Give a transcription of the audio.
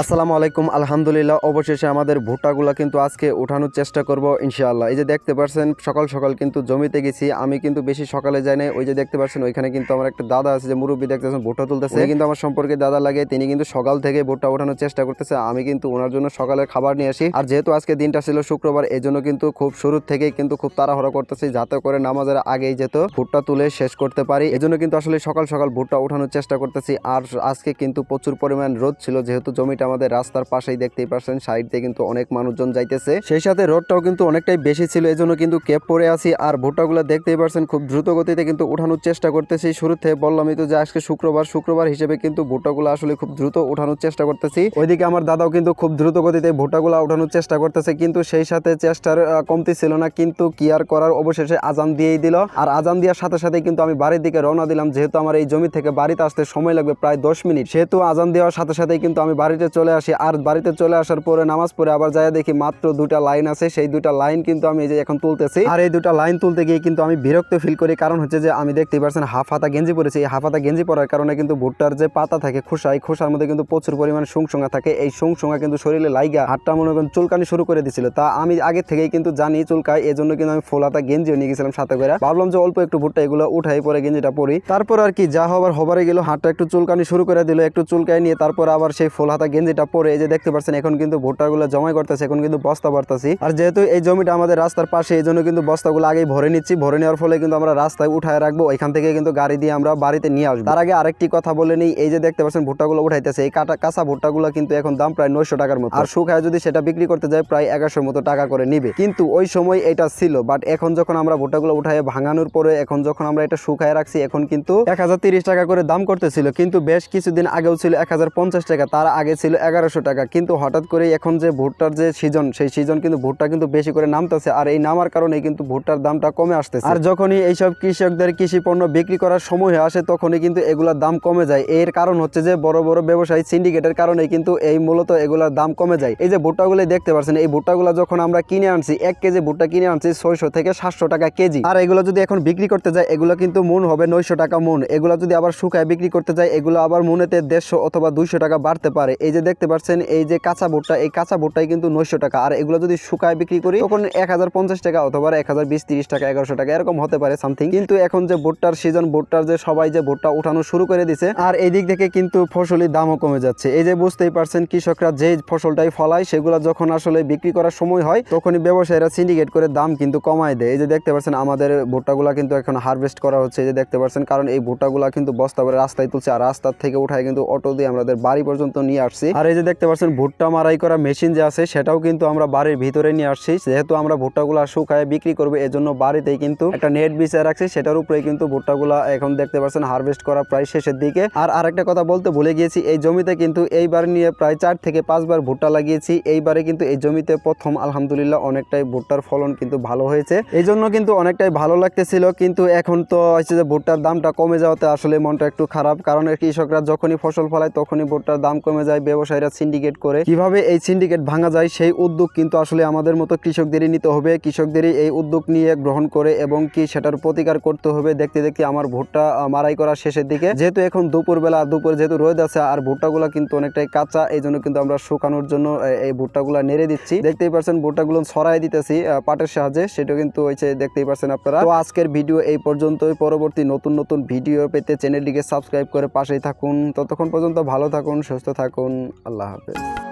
আসসালামু আলাইকুম। আলহামদুলিল্লাহ, অবশেষে আমাদের ভুট্টাগুলো কিন্তু আজকে উঠানোর চেষ্টা করব ইনশাআল্লাহ। এই যে দেখতে পাচ্ছেন সকাল সকাল কিন্তু জমিতে গেছি। আমি কিন্তু বেশি সকালে যাই না। ওই যে দেখতে পাচ্ছেন ওইখানে কিন্তু আমার একটা দাদা আছে, যে মুরব্বী দেখতেছেন ভুট্টা তুলতেছে, কিন্তু আমার সম্পর্কে দাদা লাগে। তিনি কিন্তু সকাল থেকে ভুট্টা উঠানোর চেষ্টা করতেছে। আমি কিন্তু ওনার জন্য সকালের খাবার নিয়ে আসি। আর যেহেতু আজকে দিনটা ছিল শুক্রবার, এই জন্য কিন্তু খুব শুরুর থেকেই কিন্তু খুব তাড়াহুড়া করতেছি, যাতে করে নামাজের আগেই যেত ভুট্টা তুলে শেষ করতে পারি। এই জন্য কিন্তু আসলে সকাল সকাল ভুট্টা উঠানোর চেষ্টা করতেছি। আর আজকে কিন্তু প্রচুর পরিমাণ রোদ ছিল, যেহেতু জমিটা আমাদের রাস্তার পাশেই, দেখতেই পাচ্ছেন সাইড দিয়ে কিন্তু অনেক মানুষজন যাইতেছে। সেই সাথে রোদটাও কিন্তু অনেকটাই বেশি ছিল, এই জন্য কিন্তু ক্যাপ পরে আছি। আর ভুট্টাগুলো দেখতেই পাচ্ছেন খুব দ্রুত গতিতে কিন্তু উঠানোর চেষ্টা করতেছি। শুরু থেকে বললামই তো যে আজকে শুক্রবার হিসেবে কিন্তু ভুট্টাগুলো আসলে খুব দ্রুত উঠানোর চেষ্টা করতেছি। ওইদিকে আমার দাদাও কিন্তু খুব দ্রুত গতিতে ভুট্টাগুলো উঠানোর চেষ্টা করতেছে, কিন্তু সেই সাথে চেষ্টার কমতি ছিল না। কিন্তু কি আর করার, অবশেষে আজান দিয়েই দিল। আর আজান দেওয়ার সাথে সাথে কিন্তু আমি বাড়ির দিকে রওনা দিলাম, যেহেতু আমার এই জমি থেকে বাড়িতে আসতে সময় লাগবে প্রায় 10 মিনিট। সেহেতু আজান দেওয়ার সাথে সাথেই কিন্তু আমি বাড়িতে চলে আসি। আর বাড়িতে চলে আসার পরে নামাজ পড়ে আবার যায় দেখি মাত্র 2টা লাইন আছে। সেই 2টা লাইন কিন্তু আমি এই যে এখন তুলতেছি। আর এই 2টা লাইন তুলতে গিয়ে কিন্তু আমি বিরক্ত ফিল করি, কারণ হচ্ছে যে আমি দেখতেই পাচ্ছেন হাফ হাতা গেঞ্জি পরেছি। এই হাফ হাতা গেঞ্জি পরার কারণে কিন্তু ভুট্টার যে পাতা থাকে খোসা, এই খোসার মধ্যে কিন্তু প্রচুর পরিমাণ শুংশুঙা থাকে। এই শুংশুঙা কিন্তু শরীরে লাইগা হাতটা মনে করেন চুলকানি শুরু করে দিছিল। তা আমি আগে থেকেই কিন্তু জানি চুলকায়, এই জন্য কিন্তু আমি ফুল হাতা গেঞ্জিও নিয়ে গেছিলাম সাথে করে। ভাবলাম যে অল্প একটু ভুট্টা এগুলো উঠাই পরে গেঞ্জিটা পরি। তারপর আর কি যা হবারে গেল, হাতটা একটু চুলকানি শুরু করে দিল। একটু চুলকায় নিয়ে তারপর আবার সেই ফুল হাতা গেঞ্জিটা পরে এই যে দেখতে পাচ্ছেন এখন কিন্তু ভুট্টাগুলো জমাই করতেছে। এখন কিন্তু বস্তা ভরতেছি। আর যেহেতু এই জমিটা আমাদের রাস্তার পাশে, এই জন্য কিন্তু বস্তাগুলো আগেই ভরে নিচ্ছি। ভরে নেওয়ার ফলে কিন্তু আমরা রাস্তায় উঠায় রাখবো, এখান থেকে কিন্তু গাড়ি দিয়ে আমরা বাড়িতে নিয়ে আসবো। তার আগে আরেকটি কথা বলে নিই, এই যে দেখতে পাচ্ছেন ভুট্টাগুলো উঠাইতেছে, এই কাঁচা ভুট্টাগুলো কিন্তু এখন দাম প্রায় 900 টাকার মতো। আর শুকায় যদি সেটা বিক্রি করতে যায় প্রায় 1100 মতো টাকা করে নিবে। কিন্তু ওই সময় এটা ছিল, বাট এখন যখন আমরা ভুট্টাগুলো উঠায় ভাঙানোর পরে, এখন যখন আমরা এটা শুকায় রাখছি, এখন কিন্তু 1030 টাকা করে দাম করতেছিল। কিন্তু বেশ কিছুদিন আগেও ছিল 1050 টাকা, তার আগে ছিল 1100 টাকা। কিন্তু হঠাৎ করে এখন যে ভুট্টার যে সিজন, সেই সিজন কিন্তু ভুট্টা কিন্তু বেশি করে নামতেছে। আর এই নামার কারণে কিন্তু ভুট্টার দামটা কমে আসতেছে। আর যখনই এইসব কৃষকদের কৃষি পণ্য বিক্রি করার সময় আসে, তখনই কিন্তু এগুলার দাম কমে যায়। এর কারণ হচ্ছে যে বড় বড় ব্যবসায়ী সিন্ডিকেটের কারণে কিন্তু এই মূলত এগুলার দাম কমে যায়। এই যে ভুট্টাগুলো দেখতে পাচ্ছেন, এই ভুট্টাগুলো যখন আমরা কিনে আনছি, 1 কেজি ভুট্টা কিনে আনছি 600 থেকে 700 টাকা কেজি। আর এগুলো যদি এখন বিক্রি করতে যায়, এগুলো কিন্তু মন হবে 900 টাকা মন। এগুলো যদি আবার শুকায় বিক্রি করতে যায়, এগুলো আবার মনেতে 150 অথবা 200 টাকা বাড়তে পারে। এই যে দেখতে পাচ্ছেন এই যে কাঁচা ভুট্টা, এই কাঁচা ভুট্টাই কিন্তু 900 টাকা। আর এগুলো যদি শুকায় বিক্রি করি, তখন 1050 টাকা অথবা 1020-30 টাকা, 1100 টাকা এরকম হতে পারে সামথিং। কিন্তু এখন যে ভুট্টার সিজন, ভুট্টার যে সবাই যে ভুট্টা উঠানো শুরু করে দিছে, আর এই দিক থেকে কিন্তু ফসলের দামও কমে যাচ্ছে। এই যে বুঝতেই পারছেন, কৃষকরা যে ফসলটাই ফলায়, সেগুলো যখন আসলে বিক্রি করার সময় হয়, তখনই ব্যবসায়ীরা সিন্ডিকেট করে দাম কিন্তু কমায় দেয়। এই যে দেখতে পাচ্ছেন আমাদের ভুট্টাগুলা কিন্তু এখন হারভেস্ট করা হচ্ছে। এই যে দেখতে পাচ্ছেন, কারণ এই ভুট্টাগুলা কিন্তু বস্তা করে রাস্তায় তুলছে, আর রাস্তার থেকে উঠায় কিন্তু অটো দিয়ে আমাদের বাড়ি পর্যন্ত নিয়ে আসছি। আর এই যে দেখতে পাচ্ছেন ভুট্টা মারাই করা মেশিন যে আছে, সেটাও কিন্তু আমরা বাড়ির ভিতরে নিয়ে আসছি। যেহেতু আমরা ভুট্টাগুলা শুকায় বিক্রি করবো, এজন্য বাড়িতেই কিন্তু একটা নেট বিছিয়ে রাখছি, সেটার উপরে কিন্তু ভুট্টাগুলা এখন দেখতে পাচ্ছেন হারভেস্ট করা প্রায় শেষের দিকে। আর আরেকটা কথা বলতে ভুলে গিয়েছি, এই জমিতে কিন্তু এইবার নিয়ে প্রায় 4 থেকে 5 বার ভুট্টা লাগিয়েছি। এইবারে কিন্তু এই জমিতে প্রথম আলহামদুলিল্লাহ অনেকটাই ভুট্টার ফলন কিন্তু ভালো হয়েছে, এই জন্য কিন্তু অনেকটাই ভালো লাগতেছিল। কিন্তু এখন তো হচ্ছে যে ভুট্টার দামটা কমে যাওয়াতে আসলে মনটা একটু খারাপ, কারণ কৃষকরা যখনই ফসল ফলায় তখনই ভুট্টার দাম কমে যায়। ব্যবসায়ীরা সিন্ডিকেট করে, কিভাবে এই সিন্ডিকেট ভাঙা যায় সেই উদ্যোগ কিন্তু আসলে আমাদের মতো কৃষকদেরই নিতে হবে। কৃষকদেরই এই উদ্যোগ নিয়ে গ্রহণ করে এবং কি সেটার প্রতিকার করতে হবে। দেখতে দেখতে আমার ভুট্টা মারাই করা শেষের দিকে, যেহেতু এখন দুপুরবেলা, যেহেতু রোদ আছে আর ভুট্টাগুলা কিন্তু অনেকটাই কাঁচা, এই জন্য কিন্তু আমরা শুকানোর জন্য এই ভুট্টাগুলা নেড়ে দিচ্ছি। দেখতেই পাচ্ছেন ভুট্টাগুলো ছড়াই দিতেছি পাটের সাহায্যে, সেটা কিন্তু হয়েছে, দেখতেই পাচ্ছেন আপনারা। তো আজকের ভিডিও এই পর্যন্তই। পরবর্তী নতুন নতুন ভিডিও পেতে চ্যানেলটিকে সাবস্ক্রাইব করে পাশেই থাকুন। ততক্ষণ পর্যন্ত ভালো থাকুন, সুস্থ থাকুন। আল্লাহ হাফেজ।